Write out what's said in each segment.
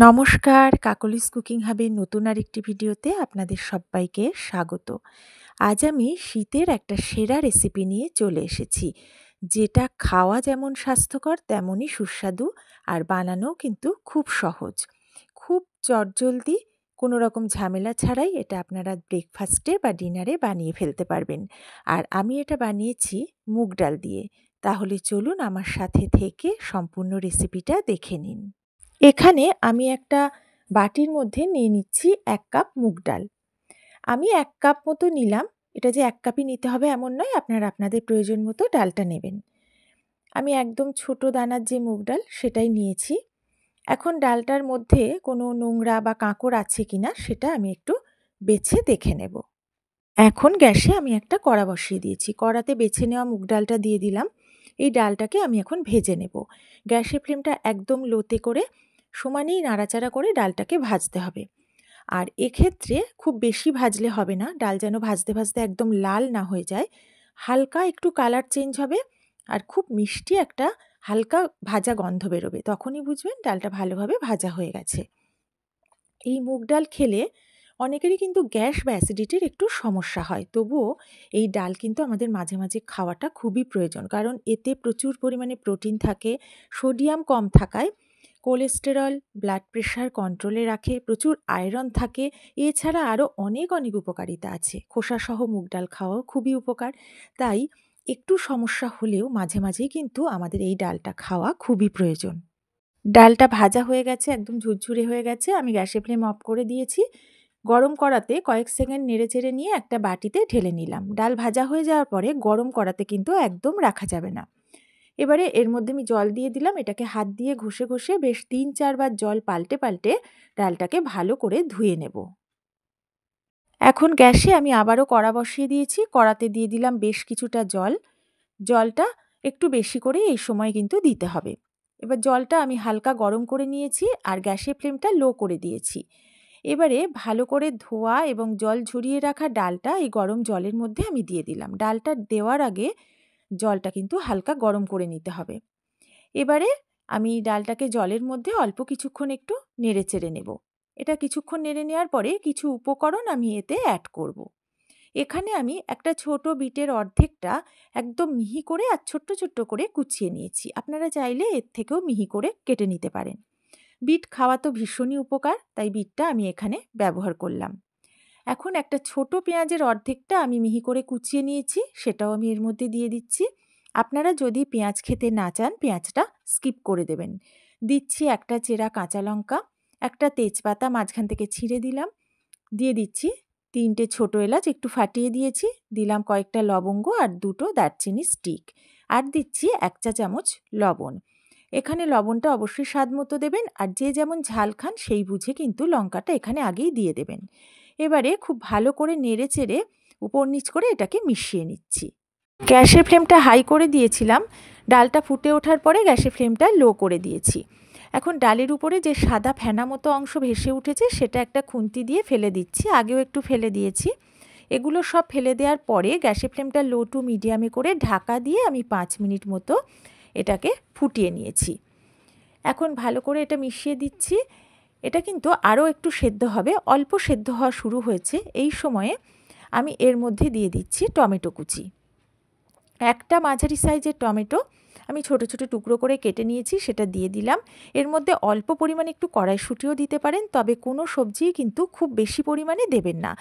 নমস্কার, কাকলিস কুকিং হাবের নতুন আরেকটি ভিডিওতে আপনাদের সব্বাইকে স্বাগত। আজ আমি শীতের একটা সেরা রেসিপি নিয়ে চলে এসেছি, যেটা খাওয়া যেমন স্বাস্থ্যকর তেমনই সুস্বাদু আর বানানোও কিন্তু খুব সহজ। খুব চটজলদি কোনো রকম ঝামেলা ছাড়াই এটা আপনারা ব্রেকফাস্টে বা ডিনারে বানিয়ে ফেলতে পারবেন। আর আমি এটা বানিয়েছি মুগ ডাল দিয়ে। তাহলে চলুন আমার সাথে থেকে সম্পূর্ণ রেসিপিটা দেখে নিন। এখানে আমি একটা বাটির মধ্যে নিয়ে নিচ্ছি ১ কাপ মুগ ডাল। আমি ১ কাপ মতো নিলাম। এটা যে ১ কাপই নিতে হবে এমন নয়, আপনারা আপনাদের প্রয়োজন মতো ডালটা নেবেন। আমি একদম ছোট দানার যে মুগ ডাল সেটাই নিয়েছি। এখন ডালটার মধ্যে কোনো নোংরা বা কাঁকড় আছে কিনা সেটা আমি একটু বেছে দেখে নেব। এখন গ্যাসে আমি একটা কড়া বসিয়ে দিয়েছি। কড়াতে বেছে নেওয়া মুগ ডালটা দিয়ে দিলাম। এই ডালটাকে আমি এখন ভেজে নেব। গ্যাসের ফ্লেমটা একদম লোতে করে সমানেই নাড়াচাড়া করে ডালটাকে ভাজতে হবে। আর এক্ষেত্রে খুব বেশি ভাজলে হবে না, ডাল যেন ভাজতে ভাজতে একদম লাল না হয়ে যায়। হালকা একটু কালার চেঞ্জ হবে আর খুব মিষ্টি একটা হালকা ভাজা গন্ধ বেরোবে। তখনই বুঝবেন ডালটা ভালোভাবে ভাজা হয়ে গেছে। এই মুগ ডাল খেলে অনেকেরই কিন্তু গ্যাস বা অ্যাসিডিটির একটু সমস্যা হয়, তবুও এই ডাল কিন্তু আমাদের মাঝে মাঝে খাওয়াটা খুবই প্রয়োজন, কারণ এতে প্রচুর পরিমাণে প্রোটিন থাকে। সোডিয়াম কম থাকায় কোলেস্টেরল, ব্লাড প্রেশার কন্ট্রোলে রাখে, প্রচুর আয়রন থাকে। এছাড়া আরও অনেক অনেক উপকারিতা আছে। খোসাসহ মুগ ডাল খাওয়াও খুবই উপকার। তাই একটু সমস্যা হলেও মাঝে মাঝেই কিন্তু আমাদের এই ডালটা খাওয়া খুবই প্রয়োজন। ডালটা ভাজা হয়ে গেছে, একদম ঝুরঝুরে হয়ে গেছে। আমি গ্যাসের ফ্লেম অফ করে দিয়েছি। গরম কড়াতে কয়েক সেকেন্ড নেড়েচেড়ে নিয়ে একটা বাটিতে ঢেলে নিলাম। ডাল ভাজা হয়ে যাওয়ার পরে গরম কড়াতে কিন্তু একদম রাখা যাবে না। এবারে এর মধ্যে আমি জল দিয়ে দিলাম। এটাকে হাত দিয়ে ঘষে ঘষে বেশ ৩-৪ বার জল পাল্টে পাল্টে ডালটাকে ভালো করে ধুয়ে নেব। এখন গ্যাসে আমি আবারও কড়া বসিয়ে দিয়েছি। কড়াতে দিয়ে দিলাম বেশ কিছুটা জল। জলটা একটু বেশি করে এই সময় কিন্তু দিতে হবে। এবার জলটা আমি হালকা গরম করে নিয়েছি আর গ্যাসের ফ্লেমটা লো করে দিয়েছি। এবারে ভালো করে ধোয়া এবং জল ঝরিয়ে রাখা ডালটা এই গরম জলের মধ্যে আমি দিয়ে দিলাম। ডালটা দেওয়ার আগে জলটা কিন্তু হালকা গরম করে নিতে হবে। এবারে আমি ডালটাকে জলের মধ্যে অল্প কিছুক্ষণ একটু নেড়েচেড়ে নেব। এটা কিছুক্ষণ নেড়ে নেওয়ার পরে কিছু উপকরণ আমি এতে অ্যাড করব। এখানে আমি একটা ছোট বিটের অর্ধেকটা একদম মিহি করে আর ছোট্ট ছোট্ট করে কুচিয়ে নিয়েছি। আপনারা চাইলে এর থেকেও মিহি করে কেটে নিতে পারেন। বিট খাওয়া তো ভীষণই উপকার, তাই বিটটা আমি এখানে ব্যবহার করলাম। এখন একটা ছোট পেঁয়াজের অর্ধেকটা আমি মিহি করে কুচিয়ে নিয়েছি, সেটাও আমি এর মধ্যে দিয়ে দিচ্ছি। আপনারা যদি পেঁয়াজ খেতে না চান, পেঁয়াজটা স্কিপ করে দেবেন। দিচ্ছি একটা চেরা কাঁচা লঙ্কা, একটা তেজপাতা মাঝখান থেকে ছিঁড়ে দিলাম, দিয়ে দিচ্ছি ৩টে ছোট এলাচ একটু ফাটিয়ে দিয়েছি, দিলাম কয়েকটা লবঙ্গ আর ২টো দারচিনি স্টিক, আর দিচ্ছি ১ চা চামচ লবণ। এখানে লবণটা অবশ্যই স্বাদ মতো দেবেন, আর যে যেমন ঝাল খান সেই বুঝে কিন্তু লঙ্কাটা এখানে আগেই দিয়ে দেবেন। এবারে খুব ভালো করে নেড়ে চেড়ে উপর নিচ করে এটাকে মিশিয়ে নিচ্ছি। গ্যাসের ফ্লেমটা হাই করে দিয়েছিলাম। ডালটা ফুটে ওঠার পরে গ্যাসের ফ্লেমটা লো করে দিয়েছি। এখন ডালের উপরে যে সাদা ফেনা মতো অংশ ভেসে উঠেছে সেটা একটা খুন্তি দিয়ে ফেলে দিচ্ছি। আগেও একটু ফেলে দিয়েছি। এগুলো সব ফেলে দেওয়ার পরে গ্যাসের ফ্লেমটা লো টু মিডিয়ামে করে ঢাকা দিয়ে আমি ৫ মিনিট মতো এটাকে ফুটিয়ে নিয়েছি। এখন ভালো করে এটা মিশিয়ে দিচ্ছি। এটা কিন্তু আরও একটু সেদ্ধ হবে, অল্প সেদ্ধ হওয়া শুরু হয়েছে। এই সময়ে আমি এর মধ্যে দিয়ে দিচ্ছি টমেটো কুচি। একটা মাঝারি সাইজের টমেটো আমি ছোট ছোট টুকরো করে কেটে নিয়েছি, সেটা দিয়ে দিলাম। এর মধ্যে অল্প পরিমাণে একটু কড়াইশুঁটিও দিতে পারেন, তবে কোনো সবজিই কিন্তু খুব বেশি পরিমাণে দেবেন না।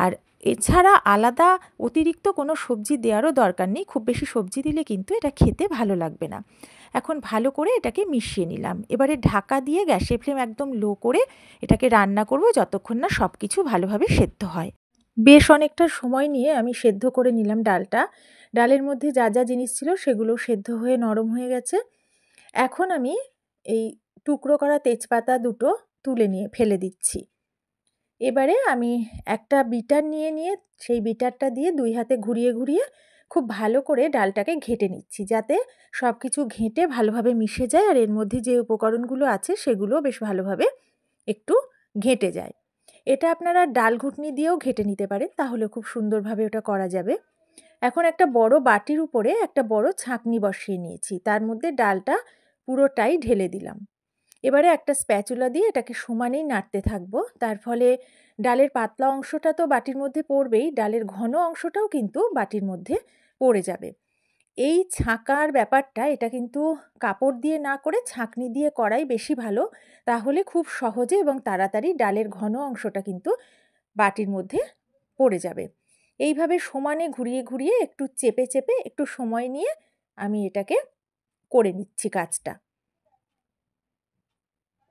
আর এছাড়া আলাদা অতিরিক্ত কোনো সবজি দেওয়ারও দরকার নেই। খুব বেশি সবজি দিলে কিন্তু এটা খেতে ভালো লাগবে না। এখন ভালো করে এটাকে মিশিয়ে নিলাম। এবারে ঢাকা দিয়ে গ্যাসের ফ্লেম একদম লো করে এটাকে রান্না করব যতক্ষণ না সব কিছু ভালোভাবে সেদ্ধ হয়। বেশ অনেকটা সময় নিয়ে আমি সেদ্ধ করে নিলাম ডালটা। ডালের মধ্যে যা যা জিনিস ছিল সেগুলো সেদ্ধ হয়ে নরম হয়ে গেছে। এখন আমি এই টুকরো করা তেজপাতা ২টো তুলে নিয়ে ফেলে দিচ্ছি। এবারে আমি একটা বিটার নিয়ে সেই বিটারটা দিয়ে ২ হাতে ঘুরিয়ে ঘুরিয়ে খুব ভালো করে ডালটাকে ঘেঁটে নিচ্ছি, যাতে সব কিছু ঘেঁটে ভালোভাবে মিশে যায় আর এর মধ্যে যে উপকরণগুলো আছে সেগুলোও বেশ ভালোভাবে একটু ঘেঁটে যায়। এটা আপনারা ডাল ঘুটনি দিয়েও ঘেঁটে নিতে পারেন, তাহলে খুব সুন্দরভাবে ওটা করা যাবে। এখন একটা বড় বাটির উপরে একটা বড় ছাঁকনি বসিয়ে নিয়েছি, তার মধ্যে ডালটা পুরোটাই ঢেলে দিলাম। এবারে একটা স্প্যাচুলা দিয়ে এটাকে সমানেই নাড়তে থাকবো। তার ফলে ডালের পাতলা অংশটা তো বাটির মধ্যে পড়বেই, ডালের ঘন অংশটাও কিন্তু বাটির মধ্যে পড়ে যাবে। এই ছাঁকার ব্যাপারটা এটা কিন্তু কাপড় দিয়ে না করে ছাঁকনি দিয়ে করাই বেশি ভালো। তাহলে খুব সহজে এবং তাড়াতাড়ি ডালের ঘন অংশটা কিন্তু বাটির মধ্যে পড়ে যাবে। এইভাবে সমানে ঘুরিয়ে ঘুরিয়ে একটু চেপে চেপে একটু সময় নিয়ে আমি এটাকে করে নিচ্ছি কাজটা।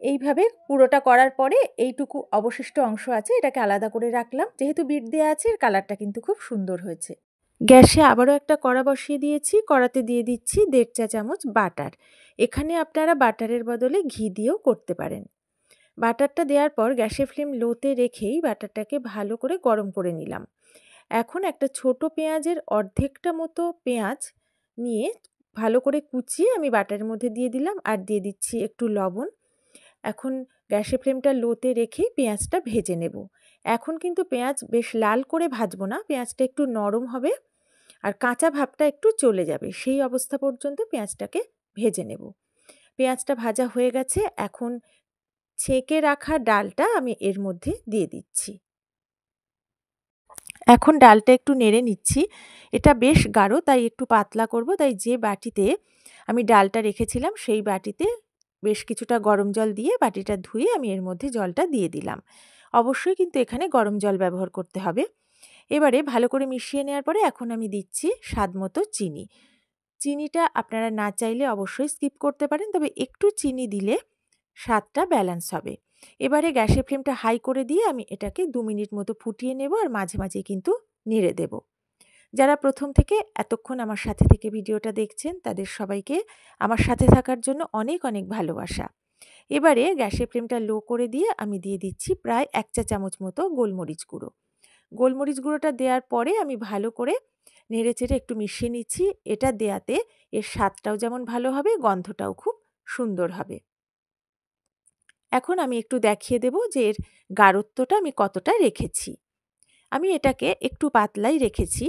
এইভাবে পুরোটা করার পরে এইটুকু অবশিষ্ট অংশ আছে এটাকে আলাদা করে রাখলাম। যেহেতু বিট দেয়া আছে এর কালারটা কিন্তু খুব সুন্দর হয়েছে। গ্যাসে আবারও একটা কড়া বসিয়ে দিয়েছি। কড়াতে দিয়ে দিচ্ছি ১.৫ চা চামচ বাটার। এখানে আপনারা বাটারের বদলে ঘি দিয়েও করতে পারেন। বাটারটা দেওয়ার পর গ্যাসের ফ্লেম লোতে রেখেই বাটারটাকে ভালো করে গরম করে নিলাম। এখন একটা ছোট পেঁয়াজের অর্ধেকটা মতো পেঁয়াজ নিয়ে ভালো করে কুচিয়ে আমি বাটারের মধ্যে দিয়ে দিলাম আর দিয়ে দিচ্ছি একটু লবণ। এখন গ্যাসের ফ্লেমটা লোতে রেখেই পেঁয়াজটা ভেজে নেব। এখন কিন্তু পেঁয়াজ বেশ লাল করে ভাজবো না, পেঁয়াজটা একটু নরম হবে আর কাঁচা ভাবটা একটু চলে যাবে। সেই অবস্থা পর্যন্ত পেঁয়াজটাকে ভেজে নেব। পেঁয়াজটা ভাজা হয়ে গেছে, এখন ছেঁকে রাখা ডালটা আমি এর মধ্যে দিয়ে দিচ্ছি। এখন ডালটা একটু নেড়ে নিচ্ছি। এটা বেশ গাঢ়, তাই একটু পাতলা করব। তাই যে বাটিতে আমি ডালটা রেখেছিলাম সেই বাটিতে বেশ কিছুটা গরম জল দিয়ে বাটিটা ধুয়ে আমি এর মধ্যে জলটা দিয়ে দিলাম। অবশ্যই কিন্তু এখানে গরম জল ব্যবহার করতে হবে। এবারে ভালো করে মিশিয়ে নেওয়ার পরে এখন আমি দিচ্ছি স্বাদমতো চিনি। চিনিটা আপনারা না চাইলে অবশ্যই স্কিপ করতে পারেন, তবে একটু চিনি দিলে স্বাদটা ব্যালেন্স হবে। এবারে গ্যাসের ফ্লেমটা হাই করে দিয়ে আমি এটাকে ২ মিনিট মতো ফুটিয়ে নেব আর মাঝে মাঝে কিন্তু নেড়ে দেব। যারা প্রথম থেকে এতক্ষণ আমার সাথে থেকে ভিডিওটা দেখছেন তাদের সবাইকে আমার সাথে থাকার জন্য অনেক অনেক ভালোবাসা। এবারে গ্যাসের ফ্লেমটা লো করে দিয়ে আমি দিয়ে দিচ্ছি প্রায় ১ চা চামচ মতো গোলমরিচ গুঁড়ো। গোলমরিচ গুঁড়োটা দেওয়ার পরে আমি ভালো করে নেড়েচেড়ে একটু মিশিয়ে নিচ্ছি। এটা দেয়াতে এর স্বাদটাও যেমন ভালো হবে, গন্ধটাও খুব সুন্দর হবে। এখন আমি একটু দেখিয়ে দেব যে এর গাঢ়ত্বটা আমি কতটা রেখেছি। আমি এটাকে একটু পাতলাই রেখেছি।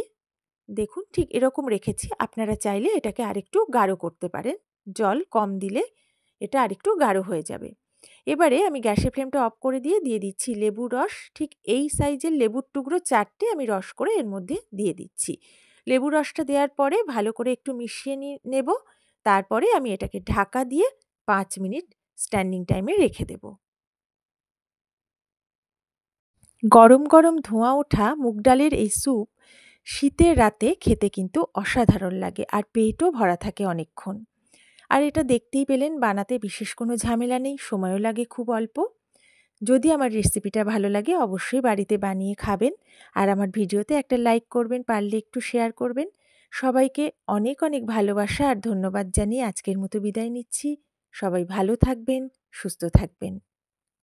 দেখুন ঠিক এরকম রেখেছি। আপনারা চাইলে এটাকে আরেকটু গাঢ় করতে পারেন। জল কম দিলে এটা আরেকটু গাঢ় হয়ে যাবে। এবারে আমি গ্যাসের ফ্লেমটা অফ করে দিয়ে দিচ্ছি লেবুর রস। ঠিক এই সাইজের লেবুর টুকরো ৪ টে আমি রস করে এর মধ্যে দিয়ে দিচ্ছি। লেবুর রসটা দেওয়ার পরে ভালো করে একটু মিশিয়ে নেব। তারপরে আমি এটাকে ঢাকা দিয়ে ৫ মিনিট স্ট্যান্ডিং টাইমে রেখে দেব। গরম গরম ধোঁয়া ওঠা মুগ ডালের এই স্যুপ শীতের রাতে খেতে কিন্তু অসাধারণ লাগে আর পেটও ভরা থাকে অনেকক্ষণ। আর এটা দেখতেই পেলেন বানাতে বিশেষ কোনো ঝামেলা নেই, সময়ও লাগে খুব অল্প। যদি আমার রেসিপিটা ভালো লাগে অবশ্যই বাড়িতে বানিয়ে খাবেন আর আমার ভিডিওতে একটা লাইক করবেন, পারলে একটু শেয়ার করবেন। সবাইকে অনেক অনেক ভালোবাসা আর ধন্যবাদ জানিয়ে আজকের মতো বিদায় নিচ্ছি। সবাই ভালো থাকবেন, সুস্থ থাকবেন।